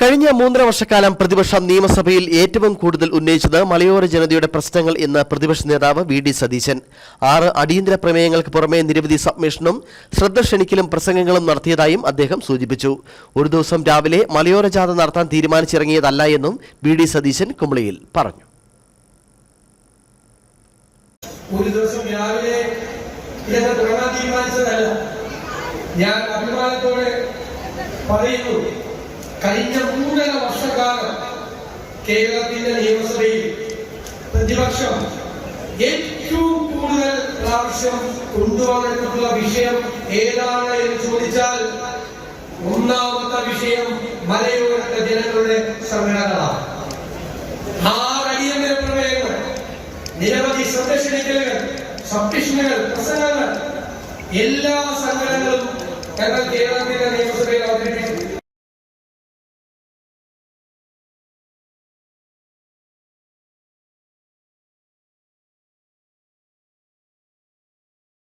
കഴിഞ്ഞ 3.5 വർഷക്കാലം പ്രതിപക്ഷം നിയമസഭയിൽ ഏറ്റവും കൂടുതൽ ഉന്നയിച്ചത് മലയോര ജനതയുടെ പ്രശ്നങ്ങൾ എന്ന് പ്രതിപക്ഷ നേതാവ് വി.ഡി. സതീശൻ 6 അടിയന്തര പ്രമേയങ്ങൾക്ക് പുറമെ നിരവധി സബ്മിഷനും ശ്രദ്ധ ക്ഷണിക്കലും പ്രസംഗങ്ങളും നടത്തിയതായും അദ്ദേഹം സൂചിപ്പിച്ചു. ഒരു ദിവസം രാവിലെ മലയോര ജാഥ നടത്താൻ തീരുമാനിച്ചിറങ്ങിയതല്ല എന്നും വി.ഡി. സതീശൻ കുമളിയിൽ പറഞ്ഞു. ഒരു ദിവസം രാവിലെ ഇതൊക്കെ തുടങ്ങാൻ തീരുമാനിച്ചതല്ല. ഞാൻ അഭിമാനത്തോടെ പറയുന്നു, കഴിഞ്ഞ 3.5 വർഷക്കാലം കേരളത്തിന്റെ നിയമസഭയിൽ പ്രതിപക്ഷം ഏറ്റവും കൂടുതൽ പ്രാവശ്യം കൊണ്ടുവന്നിട്ടുള്ള വിഷയം ഏതാണ് എന്ന് ചോദിച്ചാൽ ഒന്നാമത്തെ വിഷയം മലയോരത്തെ ജനങ്ങളുടെ സംഘടനകളാണ്. 6 അടിയന്തര പ്രമേയങ്ങൾ, നിരവധി ശ്രദ്ധ ക്ഷണിക്കലുകൾ, സബ്മിഷനുകൾ, പ്രസംഗങ്ങൾ എല്ലാ സംഘടനകളും ഞങ്ങൾ കേരളത്തിന്റെ നിയമസഭയിൽ അവതരിപ്പിച്ചു.